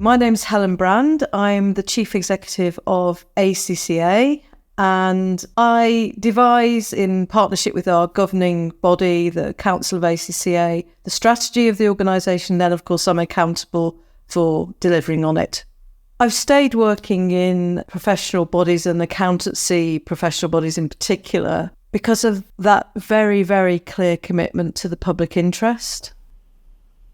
My name's Helen Brand. I'm the Chief Executive of ACCA, and I devise, in partnership with our governing body, the Council of ACCA, the strategy of the organisation. Then, of course, I'm accountable for delivering on it. I've stayed working in professional bodies and accountancy professional bodies in particular because of that very, very clear commitment to the public interest.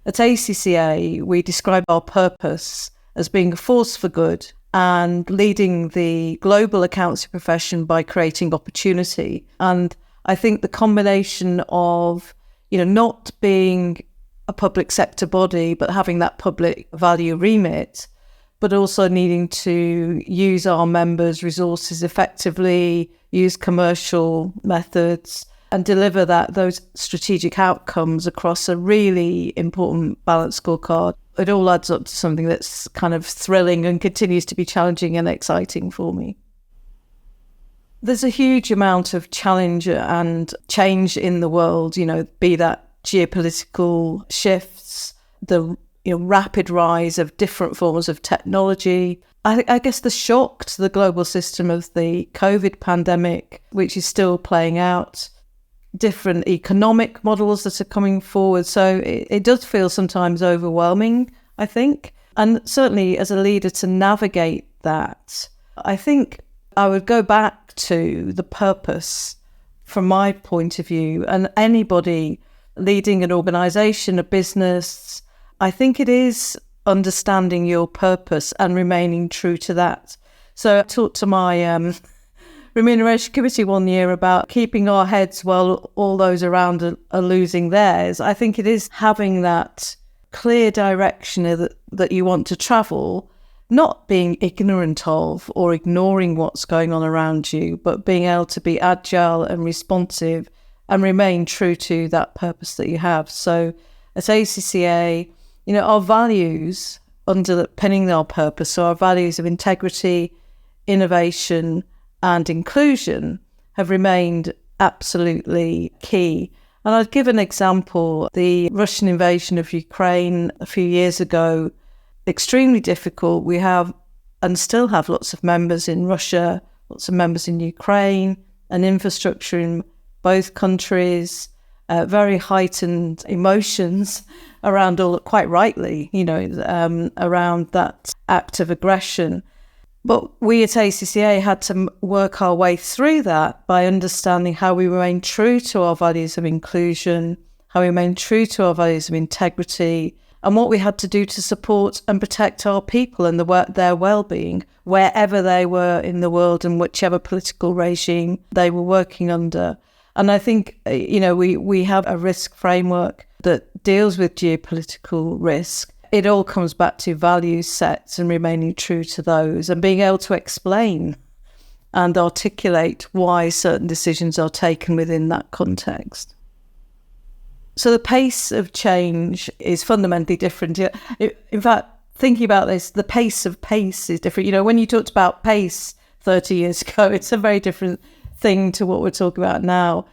At ACCA, we describe our purpose as being a force for good and leading the global accountancy profession by creating opportunity. And I think the combination of, not being a public sector body, but having that public value remit, but also needing to use our members' resources effectively, use commercial methods, and deliver those strategic outcomes across a really important balanced scorecard. It all adds up to something that's kind of thrilling and continues to be challenging and exciting for me. There's a huge amount of challenge and change in the world, be that geopolitical shifts, the rapid rise of different forms of technology. I guess the shock to the global system of the COVID pandemic, which is still playing out, different economic models that are coming forward. So it does feel sometimes overwhelming, I think. And certainly as a leader to navigate that, I think I would go back to the purpose from my point of view. And anybody leading an organisation, a business, I think it is understanding your purpose and remaining true to that. So I talked to my Remuneration Committee one year about keeping our heads while all those around are losing theirs. I think it is having that clear direction that you want to travel, not being ignorant of or ignoring what's going on around you, but being able to be agile and responsive and remain true to that purpose that you have. So at ACCA, our values underpinning our purpose, so our values of integrity, innovation, and inclusion have remained absolutely key. And I'd give an example. The Russian invasion of Ukraine a few years ago, extremely difficult. We have and still have lots of members in Russia, lots of members in Ukraine, and infrastructure in both countries, very heightened emotions around quite rightly, around that act of aggression. But we at ACCA had to work our way through that by understanding how we remain true to our values of inclusion, how we remain true to our values of integrity, and what we had to do to support and protect our people and their well-being, wherever they were in the world and whichever political regime they were working under. And I think, we have a risk framework that deals with geopolitical risk. It all comes back to value sets and remaining true to those and being able to explain and articulate why certain decisions are taken within that context. So the pace of change is fundamentally different. In fact, thinking about this, the pace of pace is different. When you talked about pace 30 years ago, it's a very different thing to what we're talking about now.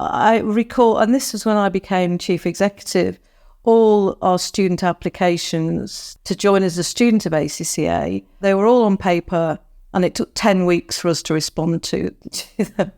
I recall, and this was when I became chief executive, all our student applications to join as a student of ACCA, they were all on paper, and it took 10 weeks for us to respond to them.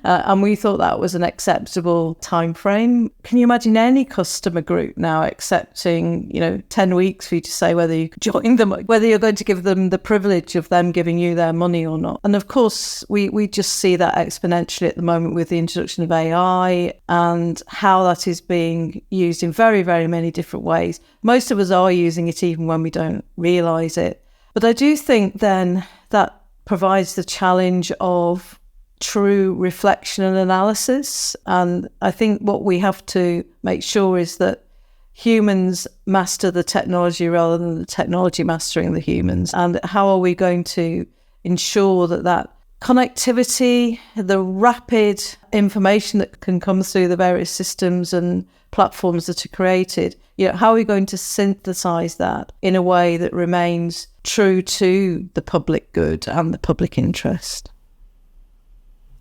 And we thought that was an acceptable time frame. Can you imagine any customer group now accepting, 10 weeks for you to say whether you could join them, whether you're going to give them the privilege of them giving you their money or not? And of course, we just see that exponentially at the moment with the introduction of AI and how that is being used in very, very many different ways. Most of us are using it even when we don't realise it. But I do think then that provides the challenge of true reflection and analysis. And I think what we have to make sure is that humans master the technology rather than the technology mastering the humans. And how are we going to ensure that connectivity, the rapid information that can come through the various systems and platforms that are created, how are we going to synthesize that in a way that remains true to the public good and the public interest?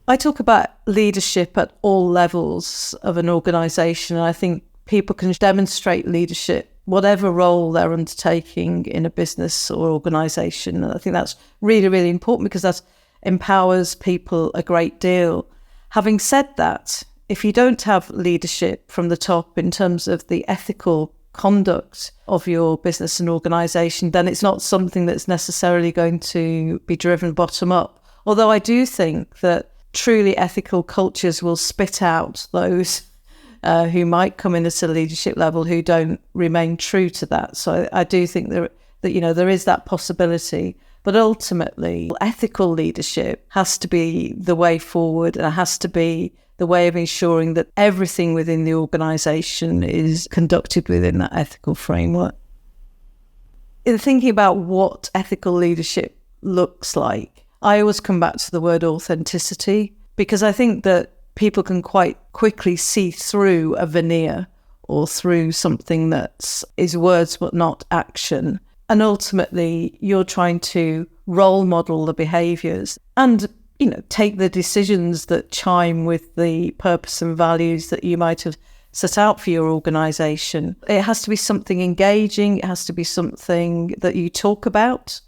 I talk about leadership at all levels of an organisation, and I think people can demonstrate leadership whatever role they're undertaking in a business or organisation. And I think that's really, really important because that empowers people a great deal. Having said that, if you don't have leadership from the top in terms of the ethical conduct of your business and organisation, then it's not something that's necessarily going to be driven bottom up. Although I do think that truly ethical cultures will spit out those who might come in at a leadership level who don't remain true to that. So I do think that there is that possibility. But ultimately, ethical leadership has to be the way forward, and it has to be the way of ensuring that everything within the organisation is conducted within that ethical framework. In thinking about what ethical leadership looks like, I always come back to the word authenticity, because I think that people can quite quickly see through a veneer or through something that is words but not action. And ultimately, you're trying to role model the behaviours and, take the decisions that chime with the purpose and values that you might have set out for your organisation. It has to be something engaging. It has to be something that you talk about.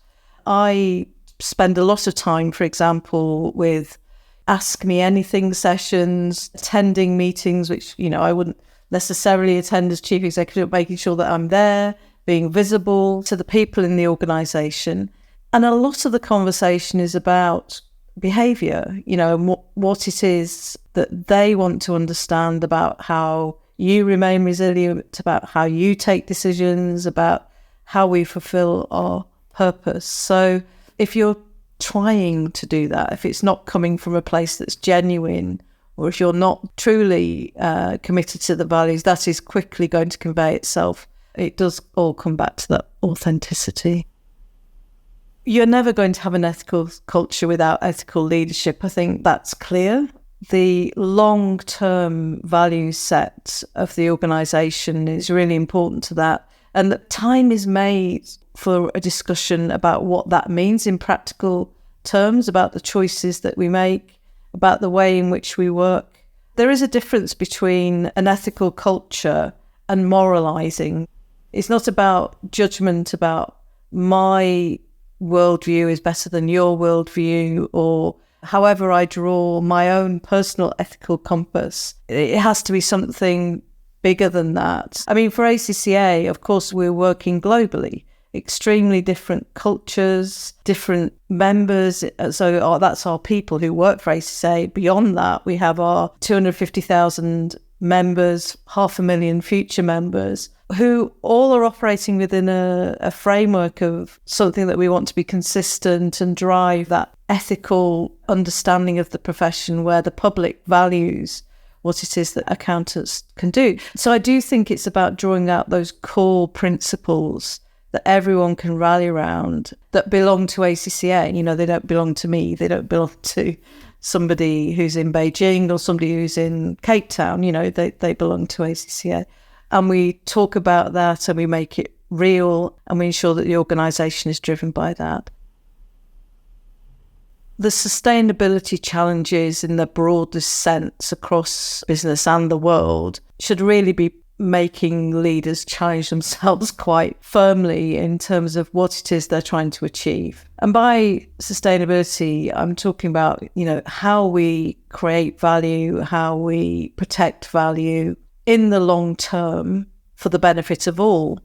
I spend a lot of time, for example, with Ask Me Anything sessions, attending meetings, which, I wouldn't necessarily attend as chief executive, making sure that I'm there, being visible to the people in the organisation. And a lot of the conversation is about behaviour, and what it is that they want to understand about how you remain resilient, about how you take decisions, about how we fulfil our purpose. So if you're trying to do that, if it's not coming from a place that's genuine, or if you're not truly committed to the values, that is quickly going to convey itself. It does all come back to that authenticity. You're never going to have an ethical culture without ethical leadership. I think that's clear. The long-term value set of the organisation is really important to that. And that time is made for a discussion about what that means in practical terms, about the choices that we make, about the way in which we work. There is a difference between an ethical culture and moralising. It's not about judgment about my worldview is better than your worldview, or however I draw my own personal ethical compass. It has to be something bigger than that. I mean, for ACCA, of course, we're working globally, extremely different cultures, different members. So that's our people who work for ACCA. Beyond that, we have our 250,000 members, 500,000 future members, who all are operating within a framework of something that we want to be consistent and drive that ethical understanding of the profession where the public values what it is that accountants can do. So I do think it's about drawing out those core principles that everyone can rally around that belong to ACCA. They don't belong to me. They don't belong to somebody who's in Beijing or somebody who's in Cape Town. They belong to ACCA. And we talk about that and we make it real and we ensure that the organisation is driven by that. The sustainability challenges in the broadest sense across business and the world should really be making leaders challenge themselves quite firmly in terms of what it is they're trying to achieve. And by sustainability, I'm talking about, how we create value, how we protect value in the long term for the benefit of all.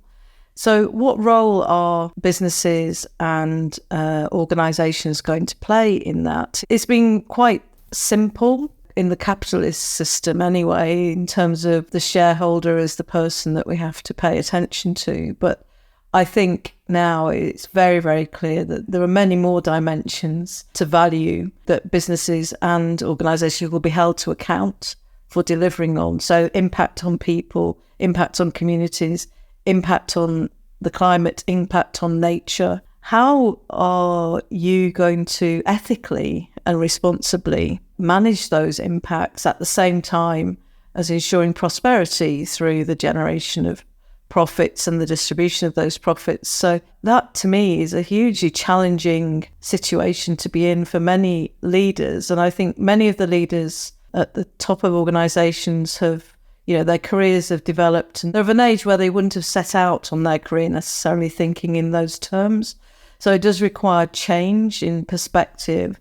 So what role are businesses and organisations going to play in that? It's been quite simple in the capitalist system anyway, in terms of the shareholder as the person that we have to pay attention to. But I think now it's very, very clear that there are many more dimensions to value that businesses and organisations will be held to account for delivering on. So impact on people, impact on communities, impact on the climate, impact on nature. How are you going to ethically and responsibly manage those impacts at the same time as ensuring prosperity through the generation of profits and the distribution of those profits? So that to me is a hugely challenging situation to be in for many leaders. And I think many of the leaders at the top of organisations have Their careers have developed and they're of an age where they wouldn't have set out on their career necessarily thinking in those terms. So it does require change in perspective.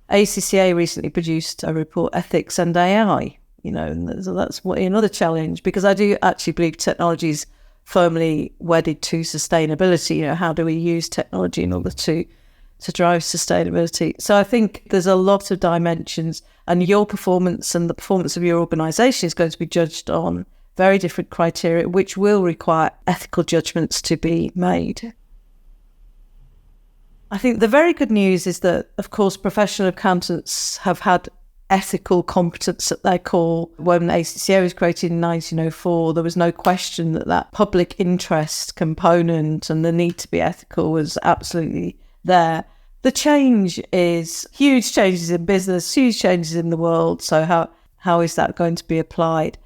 ACCA recently produced a report, Ethics and AI, and that's another challenge, because I do actually believe technology is firmly wedded to sustainability. How do we use technology in order to drive sustainability? So I think there's a lot of dimensions, and your performance and the performance of your organisation is going to be judged on very different criteria, which will require ethical judgments to be made. I think the very good news is that, of course, professional accountants have had ethical competence at their core. When ACCA was created in 1904, there was no question that public interest component and the need to be ethical was absolutely there. The change is huge changes in business, huge changes in the world. So how is that going to be applied?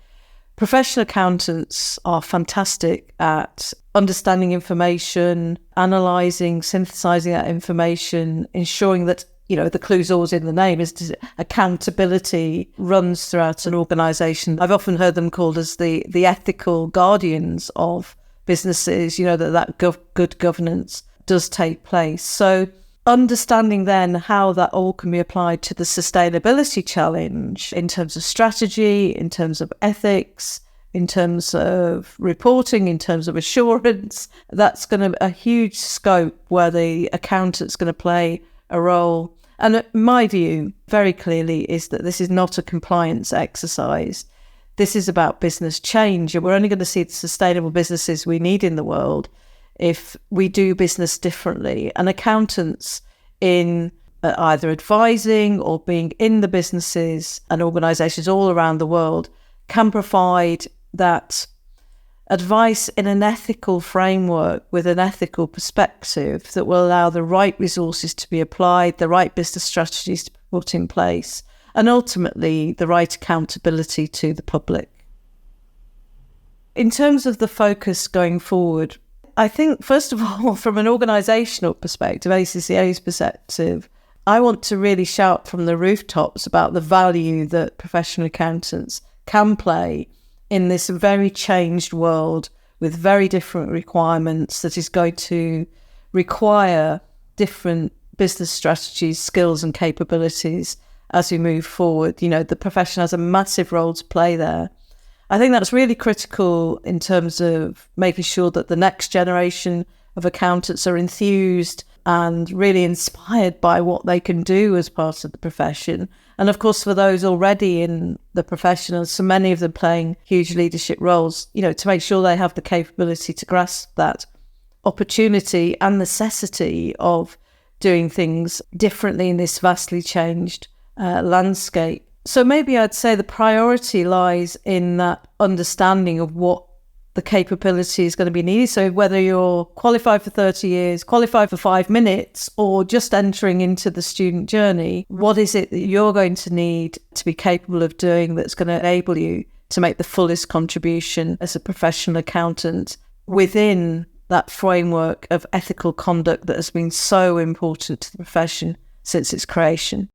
Professional accountants are fantastic at understanding information, analysing, synthesising that information, ensuring that, the clue's always in the name, is accountability runs throughout an organisation. I've often heard them called as the ethical guardians of businesses, that good governance does take place. So understanding then how that all can be applied to the sustainability challenge in terms of strategy, in terms of ethics, in terms of reporting, in terms of assurance, that's going to be a huge scope where the accountant's going to play a role. And my view, very clearly, is that this is not a compliance exercise. This is about business change, and we're only going to see the sustainable businesses we need in the world if we do business differently. And accountants in either advising or being in the businesses and organisations all around the world can provide that advice in an ethical framework with an ethical perspective that will allow the right resources to be applied, the right business strategies to be put in place, and ultimately the right accountability to the public. In terms of the focus going forward, I think, first of all, from an organisational perspective, ACCA's perspective, I want to really shout from the rooftops about the value that professional accountants can play in this very changed world with very different requirements that is going to require different business strategies, skills and capabilities as we move forward. The profession has a massive role to play there. I think that's really critical in terms of making sure that the next generation of accountants are enthused and really inspired by what they can do as part of the profession. And of course, for those already in the profession, and so many of them playing huge leadership roles, to make sure they have the capability to grasp that opportunity and necessity of doing things differently in this vastly changed landscape. So maybe I'd say the priority lies in that understanding of what the capability is going to be needed. So whether you're qualified for 30 years, qualified for 5 minutes, or just entering into the student journey, what is it that you're going to need to be capable of doing that's going to enable you to make the fullest contribution as a professional accountant within that framework of ethical conduct that has been so important to the profession since its creation?